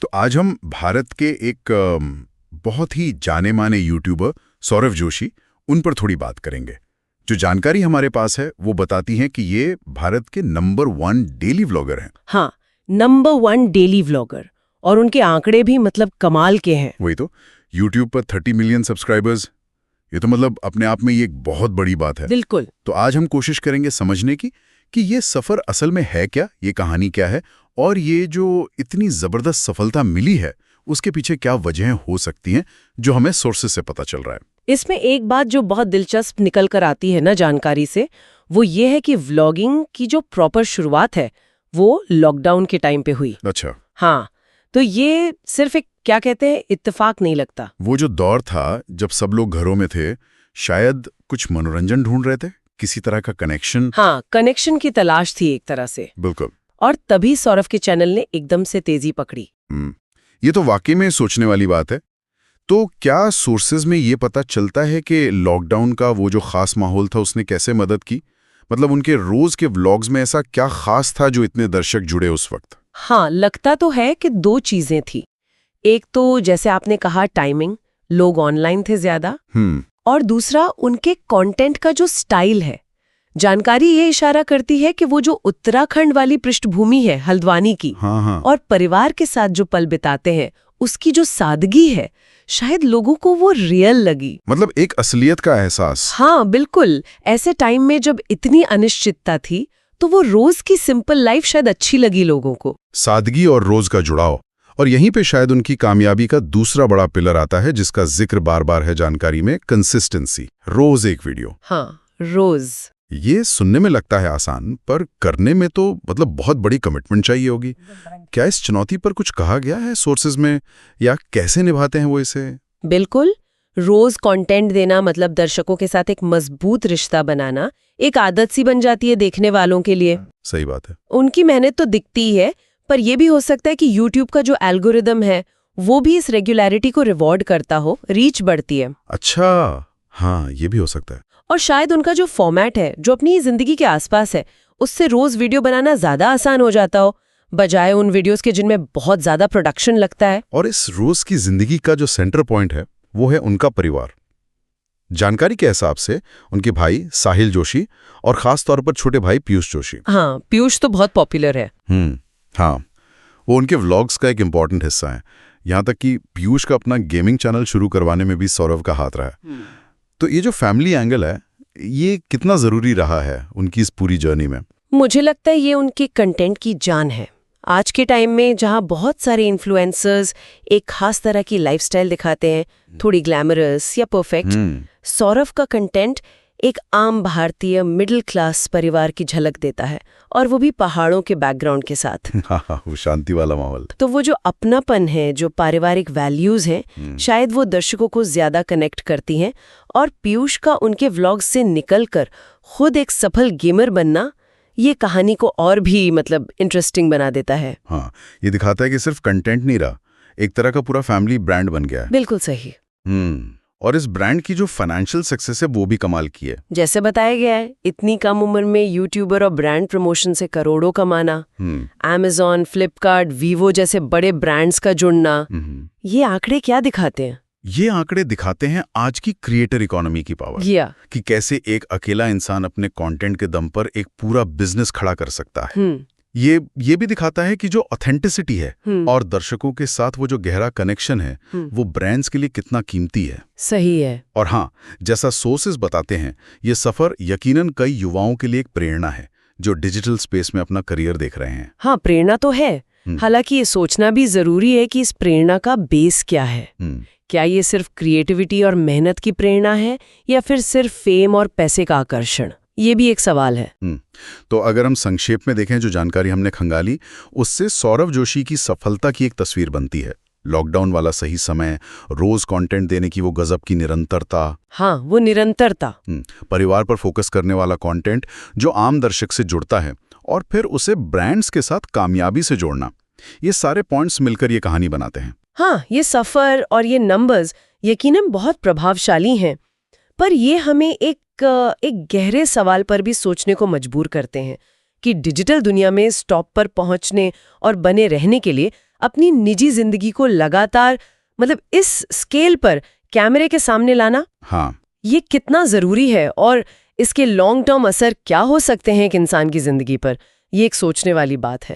तो आज हम भारत के एक बहुत ही जाने माने यूट्यूबर सौरभ जोशी उन पर थोड़ी बात करेंगे। जो जानकारी हमारे पास है वो बताती है कि ये भारत के नंबर 1 डेली व्लॉगर हैं। हाँ, नंबर 1 डेली व्लॉगर, और उनके आंकड़े भी मतलब कमाल के हैं। वही तो, यूट्यूब पर 30 मिलियन सब्सक्राइबर्स, ये तो मतलब अपने आप में ये एक बहुत बड़ी बात है। बिल्कुल। तो आज हम कोशिश करेंगे समझने की कि ये सफर असल में है क्या, ये कहानी क्या है, और ये जो इतनी जबरदस्त सफलता मिली है उसके पीछे क्या वजहें हो सकती हैं जो हमें सोर्सेस से पता चल रहा है। इसमें एक बात जो बहुत दिलचस्प निकल कर आती है ना जानकारी से, वो ये है कि व्लॉगिंग की जो प्रॉपर शुरुआत है वो लॉकडाउन के टाइम पे हुई। अच्छा। हाँ, तो ये सिर्फ एक क्या कहते हैं इत्तेफाक नहीं लगता। वो जो दौर था जब सब लोग घरों में थे, शायद कुछ मनोरंजन ढूंढ रहे थे, किसी तरह का कनेक्शन। हाँ, कनेक्शन की तलाश थी एक तरह से। बिल्कुल। और तभी सौरभ के चैनल ने एकदम से तेजी पकड़ी। ये तो वाकई में सोचने वाली बात है। तो क्या सोर्सेज में ये पता चलता है कि लॉकडाउन का वो जो खास माहौल था उसने कैसे मदद की? मतलब उनके रोज के व्लॉग्स में ऐसा क्या खास था जो इतने दर्शक जुड़े उस वक्त? हाँ, लगता तो है कि दो चीजें थी। एक तो जैसे आपने कहा टाइमिंग, लोग ऑनलाइन थे ज्यादा, और दूसरा उनके कंटेंट का जो स्टाइल है। जानकारी ये इशारा करती है कि वो जो उत्तराखंड वाली पृष्ठभूमि है हल्द्वानी की, हाँ। और परिवार के साथ जो पल बिताते हैं उसकी जो सादगी है, शायद लोगों को वो रियल लगी। मतलब एक असलियत का एहसास। हाँ बिल्कुल, ऐसे टाइम में जब इतनी अनिश्चितता थी तो वो रोज की सिंपल लाइफ शायद अच्छी लगी लोगों को। सादगी और रोज का जुड़ाव, और यहीं पे शायद उनकी कामयाबी का दूसरा बड़ा पिलर आता है जिसका जिक्र बार बार है जानकारी में, कंसिस्टेंसी। रोज एक वीडियो। हाँ, रोज। ये सुनने में लगता है आसान, पर करने में तो मतलब बहुत बड़ी कमिटमेंट चाहिए होगी। क्या इस चुनौती पर कुछ कहा गया है सोर्सेज में, या कैसे निभाते हैं वो इसे? बिल्कुल, रोज कंटेंट देना मतलब दर्शकों के साथ एक मजबूत रिश्ता बनाना, एक आदत सी बन जाती है देखने वालों के लिए। सही बात है। उनकी मेहनत तो दिखती ही है, पर यह भी हो सकता है कि यूट्यूब का जो एल्गोरिदम है वो भी इस रेगुलरिटी को रिवॉर्ड करता हो, रीच बढ़ती है। अच्छा, हाँ ये भी हो सकता है। और शायद उनका जो फॉर्मेट है जो अपनी जिंदगी के आसपास है, उससे रोज वीडियो बनाना ज्यादा आसान हो जाता हो, बजाय उन वीडियोस के जिनमें बहुत ज्यादा प्रोडक्शन लगता है। और इस रोज की जिंदगी का जो सेंटर पॉइंट है वो है उनका परिवार। जानकारी के हिसाब से उनके भाई साहिल जोशी और खास तौर पर छोटे भाई पीयूष जोशी। हाँ, पीयूष तो बहुत पॉपुलर है। हाँ, वो उनके व्लॉग्स का एक इम्पॉर्टेंट हिस्सा है। यहाँ तक कि पीयूष का अपना गेमिंग चैनल शुरू करवाने में भी सौरभ का हाथ रहा है। तो ये जो फैमिली एंगल है, ये कितना जरूरी रहा है उनकी इस पूरी जर्नी में? मुझे लगता है ये उनके कंटेंट की जान है। आज के टाइम में जहाँ बहुत सारे इन्फ्लुएंसर्स एक खास तरह की लाइफस्टाइल दिखाते हैं, थोड़ी ग्लैमरस या परफेक्ट, सौरभ का कंटेंट एक आम भारतीय मिडिल क्लास परिवार की झलक देता है, और वो भी पहाड़ों के बैकग्राउंड के साथ। हाँ, वो शांति वाला माहौल। तो वो जो अपनापन है, जो पारिवारिक वैल्यूज हैं, शायद वो दर्शकों को ज्यादा कनेक्ट करती हैं। और पीयूष का उनके व्लॉग्स से निकलकर खुद एक सफल गेमर बनना, ये कहानी को और भी मतलब इंटरेस्टिंग बना देता है। हाँ, ये दिखाता है कि सिर्फ कंटेंट नहीं रहा, एक तरह का पूरा फैमिली ब्रांड बन गया है। बिल्कुल सही। और इस ब्रांड की जो फाइनेंशियल सक्सेस है वो भी कमाल की है। जैसे बताया गया है, इतनी कम उम्र में यूट्यूबर और ब्रांड प्रमोशन से करोड़ों कमाना, Amazon, फ्लिपकार्ट, वीवो जैसे बड़े ब्रांड्स का जुड़ना, ये आंकड़े क्या दिखाते हैं? ये आंकड़े दिखाते हैं आज की क्रिएटर इकोनॉमी की पावर, कि कैसे एक अकेला इंसान अपने कंटेंट के दम पर एक पूरा बिजनेस खड़ा कर सकता है। ये भी दिखाता है कि जो ऑथेंटिसिटी है और दर्शकों के साथ वो जो गहरा कनेक्शन है, वो ब्रांड्स के लिए कितना कीमती है। सही है। और हाँ, जैसा सोर्सेस बताते हैं, ये सफर यकीनन कई युवाओं के लिए एक प्रेरणा है जो डिजिटल स्पेस में अपना करियर देख रहे हैं। हाँ, प्रेरणा तो है। हालांकि ये सोचना भी जरूरी है कि इस प्रेरणा का बेस क्या है। क्या ये सिर्फ क्रिएटिविटी और मेहनत की प्रेरणा है, या फिर सिर्फ फेम और पैसे का आकर्षण? ये भी एक सवाल है। तो अगर हम संक्षेप में देखें जो जानकारी हमने खंगाली, उससे सौरभ जोशी की सफलता की एक तस्वीर बनती है। लॉकडाउन वाला सही समय, रोज कंटेंट देने की वो गजब की निरंतरता। हाँ, वो निरंतरता। परिवार पर फोकस करने वाला कंटेंट जो आम दर्शक से जुड़ता है, और फिर उसे ब्रांड्स के साथ कामयाबी से जोड़ना, ये सारे पॉइंट्स मिलकर ये कहानी बनाते हैं। हाँ, ये सफर और ये नंबर्स यकीनन बहुत प्रभावशाली हैं, पर ये हमें एक गहरे सवाल पर भी सोचने को मजबूर करते हैं कि डिजिटल दुनिया में स्टॉप पर पहुंचने और बने रहने के लिए अपनी निजी जिंदगी को लगातार मतलब इस स्केल पर कैमरे के सामने लाना, हाँ, ये कितना जरूरी है और इसके लॉन्ग टर्म असर क्या हो सकते हैं एक इंसान की जिंदगी पर, ये एक सोचने वाली बात है।